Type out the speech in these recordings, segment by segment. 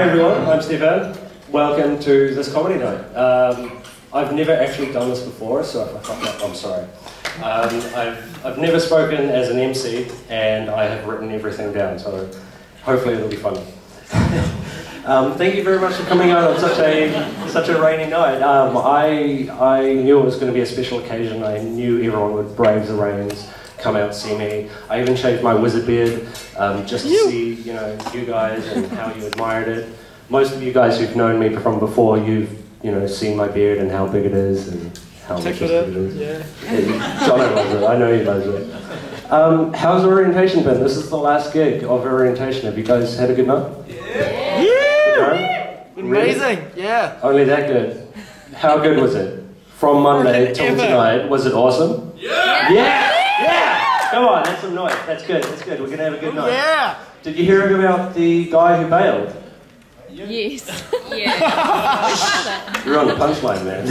Hi everyone, I'm Stephan. Welcome to this comedy night. I've never actually done this before, so if I fuck up, I'm sorry. I've never spoken as an MC, and I have written everything down, so hopefully it'll be fun. Thank you very much for coming out on such a rainy night. I knew it was going to be a special occasion. I knew everyone would brave the rains, come out see me. I even shaved my wizard beard just to see, you guys and how you admired it. Most of you guys who've known me from before, you've seen my beard and how big it is and how much it is. Yeah. Jono loves it. I know he loves it. How's orientation been? This is the last gig of orientation. Have you guys had a good night? Yeah. Amazing. Really? Yeah. Only that good. How good was it? From Monday till tonight, was it awesome? Yeah. Yeah. Come on, that's some noise. That's good. That's good. We're gonna have a good night. Yeah. Did you hear about the guy who bailed? Yes. Yeah. You're on the punchline, man.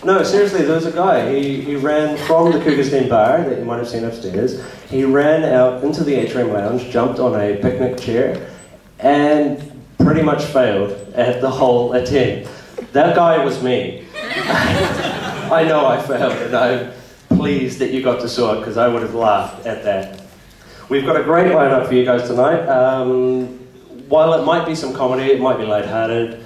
No, seriously, there was a guy. He ran from the Cougar's Den bar that you might have seen upstairs. He ran out into the atrium lounge, jumped on a picnic chair, and pretty much failed at the whole attempt. That guy was me. I know I failed, and I'm pleased that you got to saw it, because I would have laughed at that. We've got a great lineup for you guys tonight. While it might be some comedy, it might be lighthearted.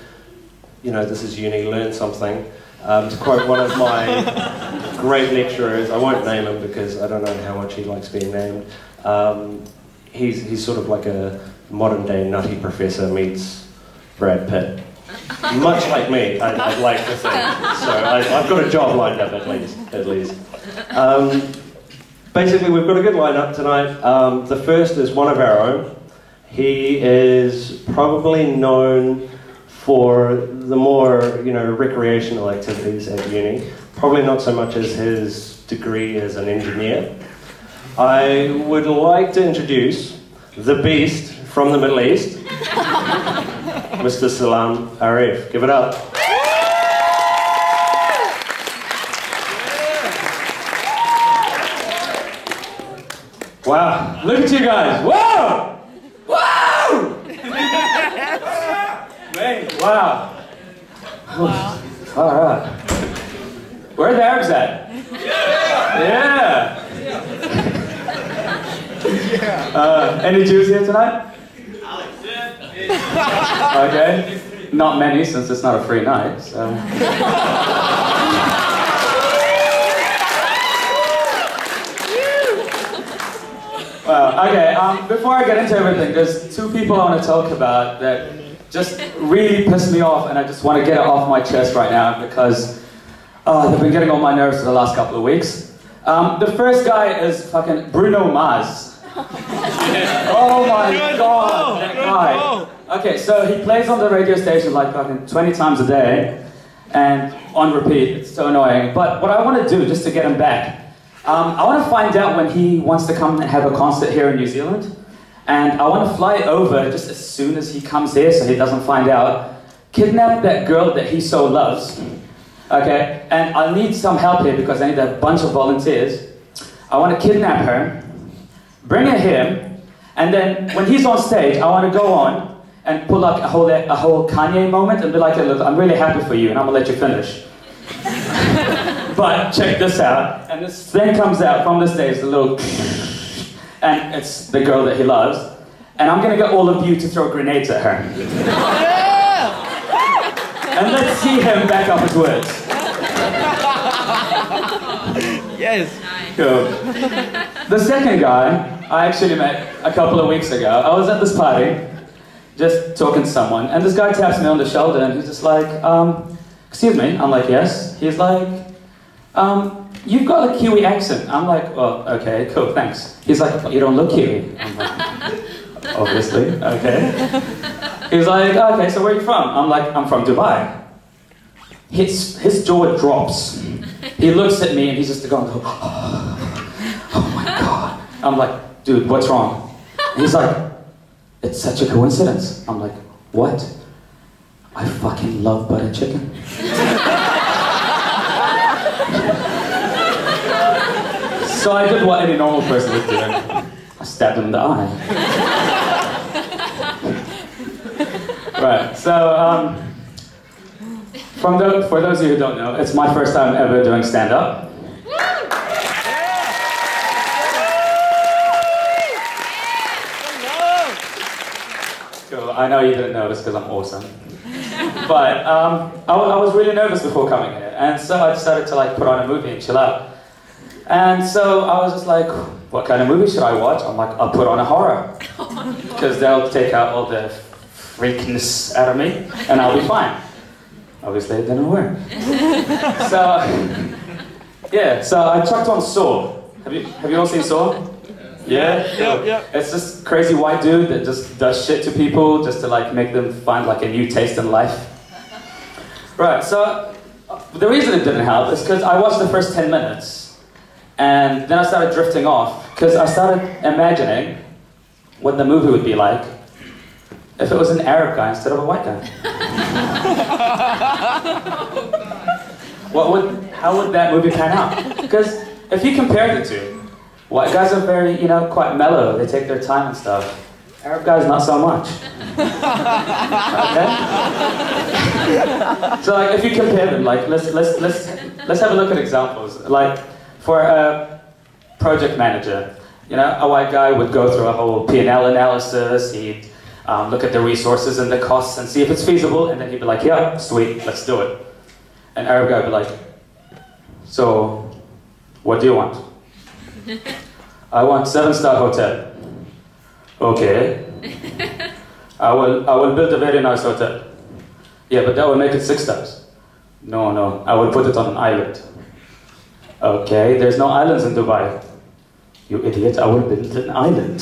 This is uni, learn something. To quote one of my great lecturers, I won't name him because I don't know how much he likes being named. He's sort of like a modern day nutty professor meets Brad Pitt. Much like me, I'd like to think. So I've got a job lined up at least. Basically, we've got a good lineup tonight. The first is one of our own. He is probably known for the more, recreational activities at uni. Probably not so much as his degree as an engineer. I would like to introduce the beast from the Middle East, Mr. Salam Arif. Give it up. Wow, look at you guys. Whoa! Whoa! Man, wow. Wow. All right. Where are the Arabs at? Yeah. Any Jews here tonight? Okay. Not many, since it's not a free night. So. Well, okay. Before I get into everything, there's two people I want to talk about that just really pissed me off, and I just want to get it off my chest right now because they've been getting on my nerves for the last couple of weeks. The first guy is fucking Bruno Mars. Oh my god, that guy. Okay, so he plays on the radio station like fucking 20 times a day and on repeat. It's so annoying. But what I want to do, just to get him back, I want to find out when he wants to come and have a concert here in New Zealand. And I want to fly over just as soon as he comes here so he doesn't find out, kidnap that girl that he so loves. Okay, and I need some help here because I need a bunch of volunteers. I want to kidnap her, bring her here, and then when he's on stage, I want to go on and pull like a whole Kanye moment and be like, hey, look, I'm really happy for you and I'm going to let you finish. But check this out, and this thing comes out from the stage, the little and it's the girl that he loves, and I'm going to get all of you to throw grenades at her. And let's see him back up his words. Yes. Cool. The second guy, I actually met a couple of weeks ago. I was at this party, just talking to someone, and this guy taps me on the shoulder, and he's just like, excuse me? I'm like, yes. He's like, you've got a Kiwi accent. I'm like, well, okay, cool, thanks. He's like, but you don't look Kiwi. I'm like, obviously, okay. He's like, okay, so where are you from? I'm like, I'm from Dubai. His jaw drops. He looks at me and he's just going, oh my god. I'm like, dude, what's wrong? And he's like, it's such a coincidence. I'm like, what? I fucking love butter chicken. So I did what any normal person would do. I stabbed him in the eye. Right, so, for those of you who don't know, it's my first time ever doing stand-up. Cool. I know you didn't notice because I'm awesome. But I was really nervous before coming here, and so I decided to like put on a movie and chill out. And so I was just like, what kind of movie should I watch? I'm like, I'll put on a horror. Because they'll take out all the freakness out of me, and I'll be fine. Obviously it didn't work. So, yeah, so I chucked on Saw. Have you all seen Saw? Yeah? Yep. It's this crazy white dude that just does shit to people just to like make them find like a new taste in life. Right, so the reason it didn't help is because I watched the first 10 minutes and then I started drifting off because I started imagining what the movie would be like if it was an Arab guy instead of a white guy. How would that movie pan out? Because if you compare the two, white guys are very, quite mellow. They take their time and stuff. Arab guys, not so much. Okay? So, like, if you compare them, like, let's have a look at examples. Like, for a project manager, a white guy would go through a whole P&L analysis. He'd look at the resources and the costs and see if it's feasible, and then he'd be like, yeah, sweet, let's do it. An Arab guy would be like, so, what do you want? I want 7-star hotel. Okay. I will build a very nice hotel. Yeah, but that will make it 6 stars. No, I will put it on an island. Okay, there's no islands in Dubai. You idiot, I will build an island.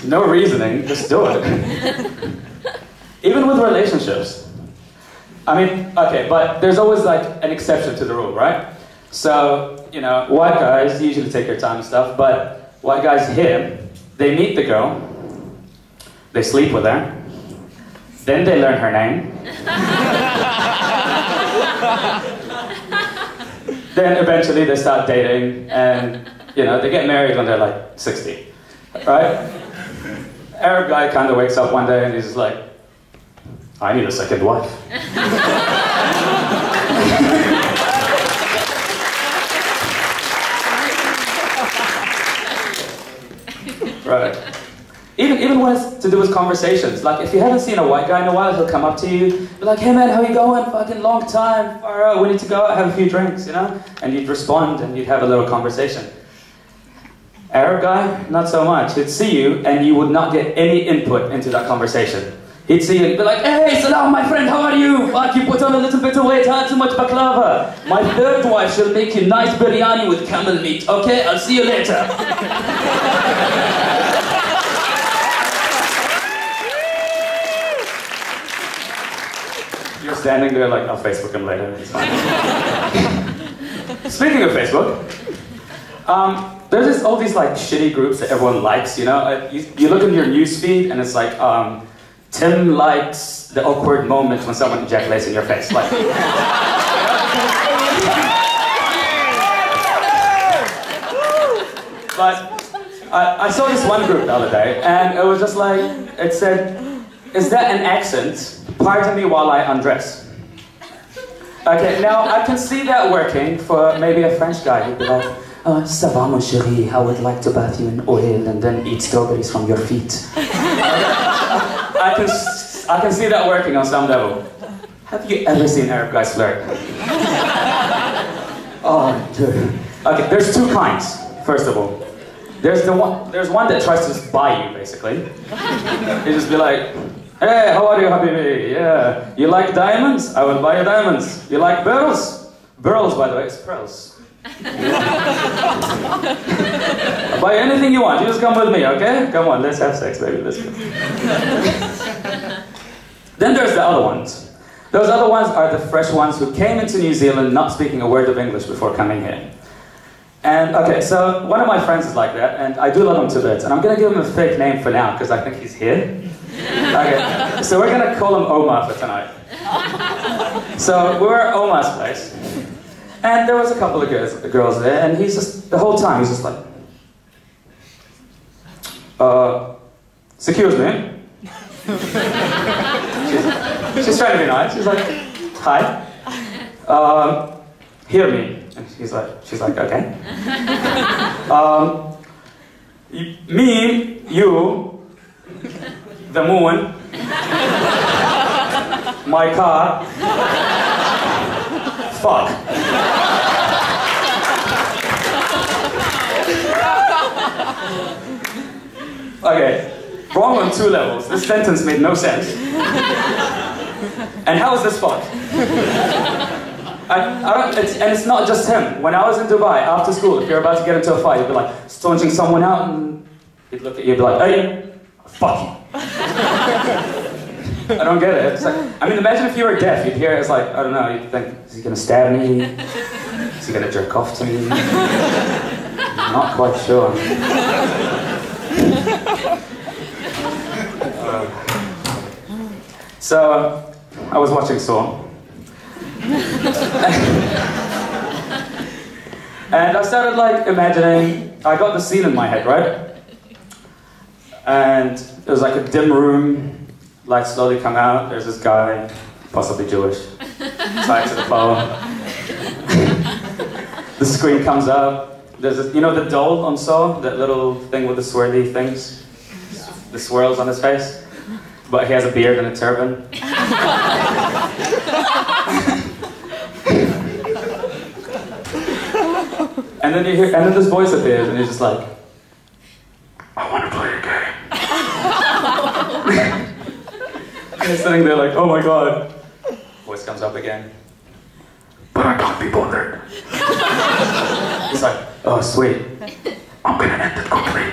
No reasoning, just do it. Even with relationships. I mean, okay, but there's always like an exception to the rule, right? So, white guys usually take their time and stuff, but white guys here, they meet the girl, they sleep with her, then they learn her name, then eventually they start dating, and, they get married when they're like 60, right? Arab guy kind of wakes up one day and he's just like, I need a second wife. Right. Even when it's to do with conversations. Like, if you haven't seen a white guy in a while, he'll come up to you, be like, hey man, how you going? Fucking long time. Far out. We need to go out, have a few drinks, And you'd respond and you'd have a little conversation. Arab guy, not so much. He'd see you and you would not get any input into that conversation. He'd see you and be like, hey, salam, my friend, how are you? Fuck, you put on a little bit of weight, had too much baklava. My third wife shall make you nice biryani with camel meat. Okay, I'll see you later. You're standing there like, I'll Facebook him later, it's fine. Speaking of Facebook, there's all these like shitty groups that everyone likes, you look in your newsfeed and it's like, Tim likes the awkward moment when someone ejaculates in your face. Like, but I saw this one group the other day, and it was just like, it said, is that an accent? Pardon me while I undress. Okay, now I can see that working for maybe a French guy who'd be like, ça va mon chéri, I would like to bath you in oil and then eat strawberries from your feet. I can see that working on some level. Have you ever seen Arab guys flirt? Oh, dude. Okay, there's two kinds, first of all. There's one that tries to just buy you, basically. They just be like, hey, how are you, habibi? Yeah. You like diamonds? I will buy you diamonds. You like pearls? Pearls, by the way, it's pearls. I'll buy you anything you want. You just come with me, okay? Come on, let's have sex, baby. Let's go. Then there's the other ones. Those other ones are the fresh ones who came into New Zealand not speaking a word of English before coming here. And okay, so one of my friends is like that, and I do love him to bits. And I'm gonna give him a fake name for now, because I think he's here. Okay, so we're gonna call him Omar for tonight. So we were at Omar's place, and there was a couple of girls there, and he's just, the whole time, he's just like, excuse me. she's trying to be nice. She's like, hi. Hear me. And she's like, okay. Me, you, the moon, my car, fuck. Okay, wrong on 2 levels. This sentence made no sense. And how is this fuck? And it's not just him. When I was in Dubai, after school, if you're about to get into a fight, you'd be like, staunching someone out, and he'd look at you and be like, hey, fuck you. I don't get it. It's like, I mean, imagine if you were deaf, you'd hear it as like, I don't know, you'd think, is he gonna stab me? Is he gonna jerk off to me? I'm not quite sure. So, I was watching Saw. And I started like imagining, I got the scene in my head, right? And it was like a dim room, lights slowly come out, there's this guy, possibly Jewish, tied to the pole. The screen comes up, there's this, you know the doll on Saw, that little thing with the swirly things? The swirls on his face? But he has a beard and a turban. And then you hear, and then this voice appears, and he's just like, I want to play a game. And he's sitting there like, oh my god. Voice comes up again. But I can't be bothered. He's like, oh sweet. I'm gonna end it quickly.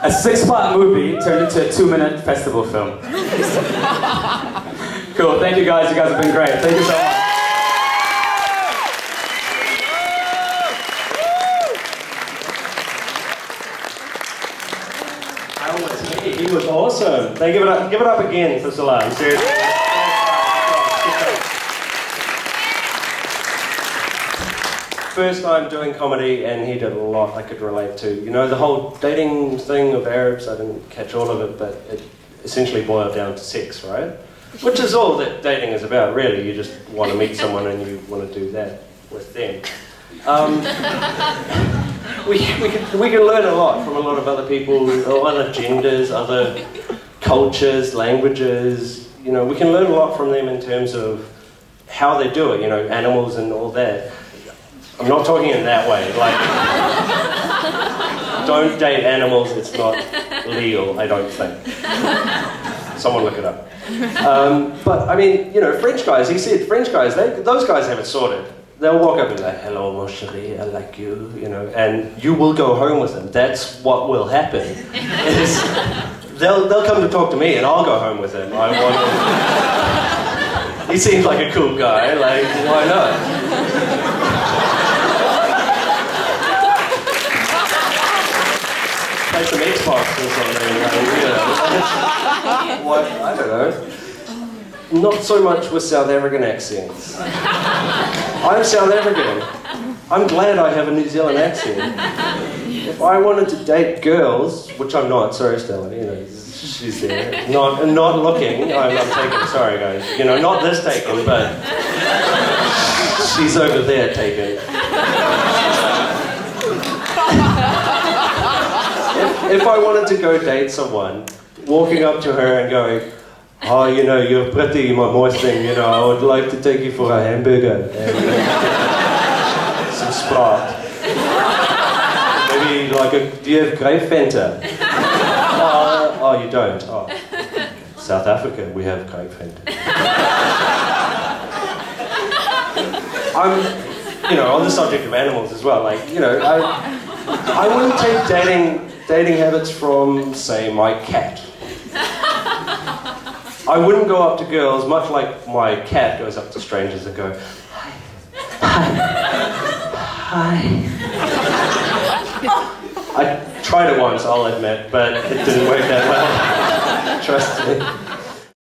A 6-part movie turned into a 2-minute festival film. Cool, thank you guys have been great. Thank you so much. He was awesome. They give it up again for Salam. Seriously. First time doing comedy, and he did a lot I could relate to. You know, the whole dating thing of Arabs, I didn't catch all of it, but it essentially boiled down to sex, right? Which is all that dating is about, really. You just want to meet someone and you want to do that with them. We can learn a lot from a lot of other people, other genders, other cultures, languages. You know, we can learn a lot from them in terms of how they do it, you know, animals and all that. I'm not talking in that way, like, don't date animals, it's not legal, I don't think. Someone look it up. But, I mean, you know, French guys, he said, French guys, those guys have it sorted. They'll walk up and be like, hello, mon chéri, I like you, you know, and you will go home with them. That's what will happen. They'll come to talk to me and I'll go home with him. I want him. He seems like a cool guy, like, why not? Play some Xbox or something, like, you know. What, I don't know. Not so much with South African accents. I'm South African. I'm glad I have a New Zealand accent. If I wanted to date girls, which I'm not, sorry Stella, you know, she's there. Not looking, I'm taken, sorry guys. You know, not this taken, but she's over there taken. If I wanted to go date someone, walking up to her and going, oh, you know, you're pretty, my moist thing, you know, I would like to take you for a hamburger and some Sprite. Maybe like do you have grape Fanta? Oh, you don't? Oh. South Africa, we have grape Fanta. I'm, you know, on the subject of animals as well, like, you know, I wouldn't take dating habits from, say, my cat. I wouldn't go up to girls, much like my cat goes up to strangers and go, hi, hi, hi. I tried it once, I'll admit, but it didn't work that well. Trust me.